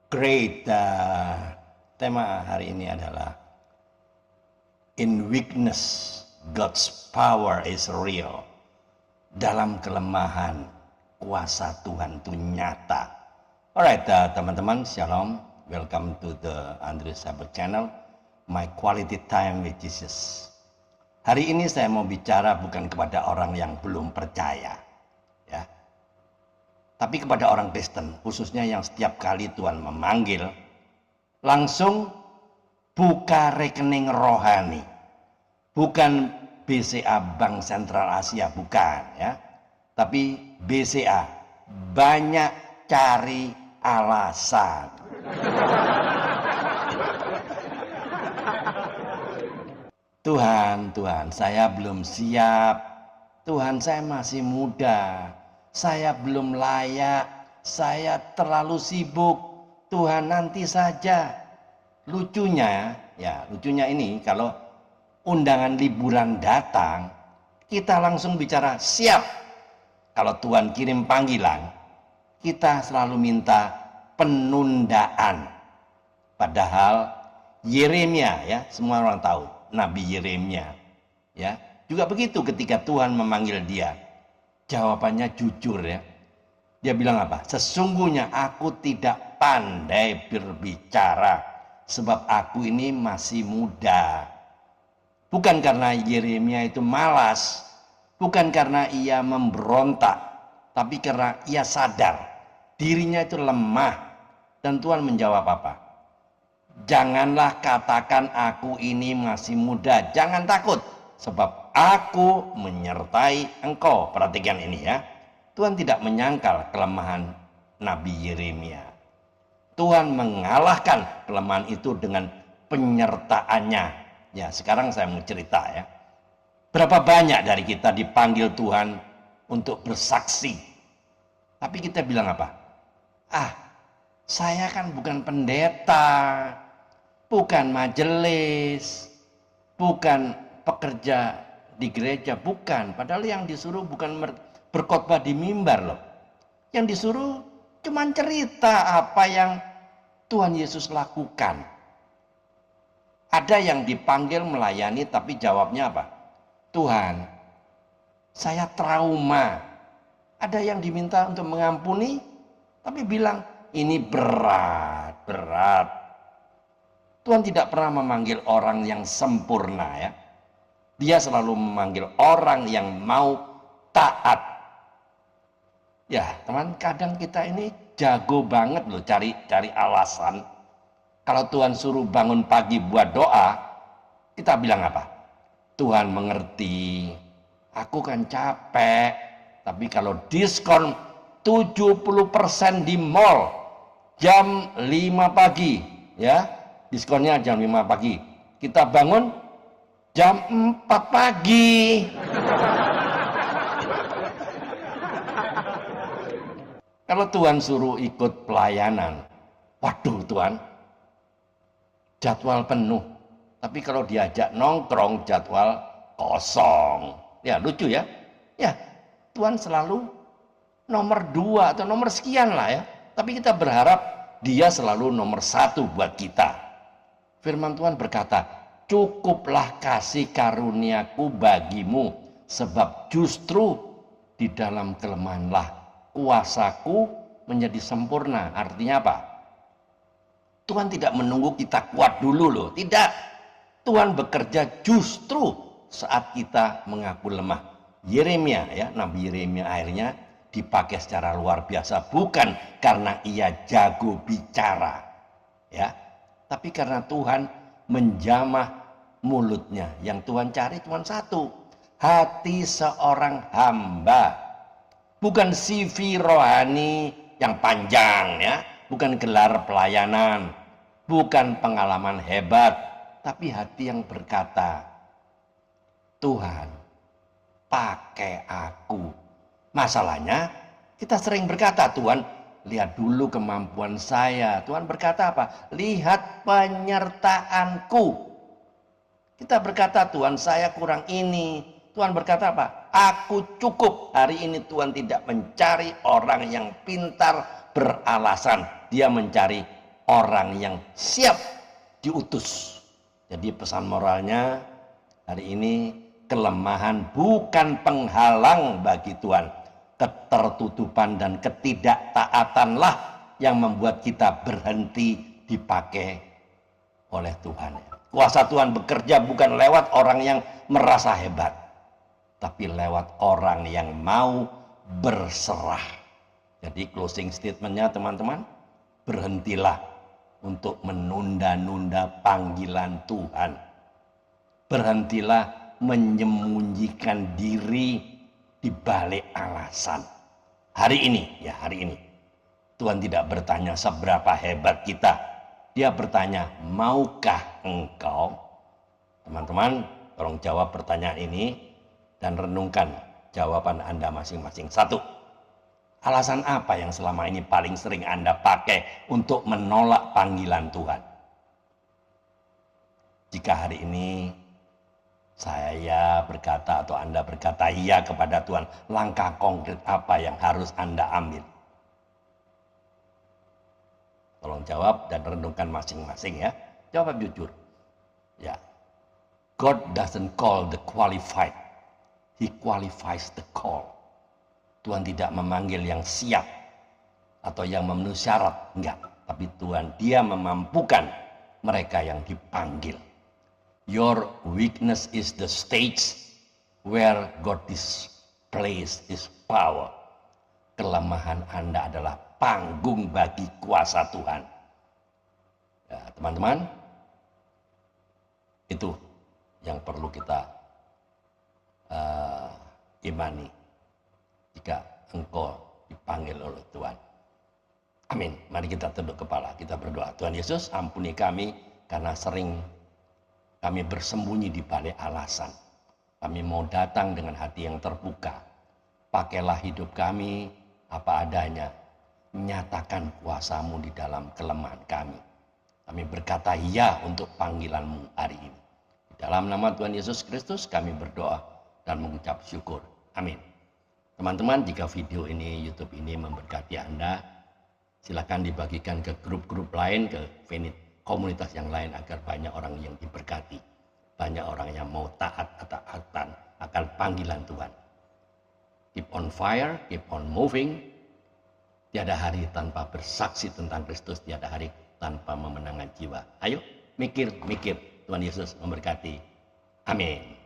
Great. Tema hari ini adalah In weakness, God's power is real. Dalam kelemahan, kuasa Tuhan itu nyata. Alright, teman-teman, shalom. Welcome to the Andre Saber channel, My Quality Time with Jesus. Hari ini saya mau bicara bukan kepada orang yang belum percaya, ya, tapi kepada orang Kristen, khususnya yang setiap kali Tuhan memanggil, langsung buka rekening rohani. Bukan BCA Bank Sentral Asia, bukan, ya. Tapi BCA, banyak cari alasan. Tuhan, saya belum siap. Tuhan, saya masih muda. Saya belum layak, saya terlalu sibuk. Tuhan, nanti saja. Lucunya ini kalau undangan liburan datang, kita langsung bicara siap. Kalau Tuhan kirim panggilan, kita selalu minta penundaan. Padahal Yeremia, ya, semua orang tahu, Nabi Yeremia, ya, juga begitu ketika Tuhan memanggil dia. Jawabannya jujur, ya. Dia bilang apa? Sesungguhnya aku tidak pandai berbicara, sebab aku ini masih muda. Bukan karena Yeremia itu malas, bukan karena ia memberontak, tapi karena ia sadar dirinya itu lemah. Dan Tuhan menjawab apa? Janganlah katakan aku ini masih muda, jangan takut, sebab aku menyertai engkau. Perhatikan ini, ya. Tuhan tidak menyangkal kelemahan Nabi Yeremia. Tuhan mengalahkan kelemahan itu dengan penyertaannya. Ya, sekarang saya mau cerita, ya. Berapa banyak dari kita dipanggil Tuhan untuk bersaksi, tapi kita bilang apa? Saya kan bukan pendeta, bukan majelis, bukan pekerja di gereja, bukan. Padahal yang disuruh bukan berkhotbah di mimbar loh. Yang disuruh cuman cerita apa yang Tuhan Yesus lakukan. Ada yang dipanggil melayani tapi jawabnya apa? Tuhan, saya trauma. Ada yang diminta untuk mengampuni tapi bilang ini berat. Tuhan tidak pernah memanggil orang yang sempurna, ya. Dia selalu memanggil orang yang mau taat. Ya, teman, kadang kita ini jago banget loh cari alasan. Kalau Tuhan suruh bangun pagi buat doa, kita bilang apa? Tuhan mengerti, aku kan capek, tapi kalau diskon 70% di mall jam 5 pagi, ya, diskonnya jam 5 pagi, kita bangun jam 4 pagi. Kalau Tuhan suruh ikut pelayanan, waduh Tuhan, jadwal penuh. Tapi kalau diajak nongkrong, jadwal kosong. Ya, lucu, ya. Ya, Tuhan selalu nomor 2 atau nomor sekian lah, ya. Tapi kita berharap dia selalu nomor 1 buat kita. Firman Tuhan berkata, cukuplah kasih karuniaku bagimu, sebab justru di dalam kelemahanlah kuasaku menjadi sempurna. Artinya apa? Tuhan tidak menunggu kita kuat dulu loh. Tidak. Tuhan bekerja justru saat kita mengaku lemah. Yeremia, ya, Nabi Yeremia akhirnya dipakai secara luar biasa, bukan karena ia jago bicara, ya, tapi karena Tuhan menjamah mulutnya. Yang Tuhan cari cuma satu, hati seorang hamba, bukan CV rohani yang panjang, ya, bukan gelar pelayanan, bukan pengalaman hebat, tapi hati yang berkata, Tuhan, pakai aku. Masalahnya, kita sering berkata, Tuhan, lihat dulu kemampuan saya. Tuhan berkata apa? Lihat penyertaanku. Kita berkata, Tuhan, saya kurang ini. Tuhan berkata apa? Aku cukup. Hari ini Tuhan tidak mencari orang yang pintar beralasan. Dia mencari orang yang siap diutus. Jadi pesan moralnya hari ini, kelemahan bukan penghalang bagi Tuhan. Ketertutupan dan ketidaktaatanlah yang membuat kita berhenti dipakai oleh Tuhan. Kuasa Tuhan bekerja bukan lewat orang yang merasa hebat, tapi lewat orang yang mau berserah. Jadi closing statementnya teman-teman, berhentilah untuk menunda-nunda panggilan Tuhan. Berhentilah menyembunyikan diri di balik alasan. Hari ini, Tuhan tidak bertanya seberapa hebat kita. Dia bertanya, maukah engkau? Teman-teman, tolong jawab pertanyaan ini dan renungkan jawaban Anda masing-masing. 1. Alasan apa yang selama ini paling sering Anda pakai untuk menolak panggilan Tuhan? Jika hari ini saya berkata atau Anda berkata iya kepada Tuhan, langkah konkret apa yang harus Anda ambil? Tolong jawab dan renungkan masing-masing ya. Jawab jujur. Ya. God doesn't call the qualified. He qualifies the call. Tuhan tidak memanggil yang siap atau yang memenuhi syarat, enggak. Tapi Tuhan, Dia memampukan mereka yang dipanggil. Your weakness is the stage where God displays His power. Kelemahan Anda adalah panggung bagi kuasa Tuhan. Ya, teman-teman, itu yang perlu kita imani jika engkau dipanggil oleh Tuhan. Amin. Mari kita tunduk kepala, kita berdoa. Tuhan Yesus, ampuni kami karena sering kami bersembunyi di balik alasan. Kami mau datang dengan hati yang terbuka. Pakailah hidup kami apa adanya. Nyatakan kuasa-Mu di dalam kelemahan kami. Kami berkata ya untuk panggilan-Mu hari ini. Di dalam nama Tuhan Yesus Kristus kami berdoa dan mengucap syukur. Amin. Teman-teman, jika video ini, YouTube ini memberkati Anda, silakan dibagikan ke grup-grup lain, ke komunitas yang lain agar banyak orang yang diberkati. Banyak orang yang mau taat atau taatan akan panggilan Tuhan. Keep on fire, keep on moving. Tiada hari tanpa bersaksi tentang Kristus, tiada hari tanpa memenangkan jiwa. Ayo, mikir. Tuhan Yesus memberkati. Amin.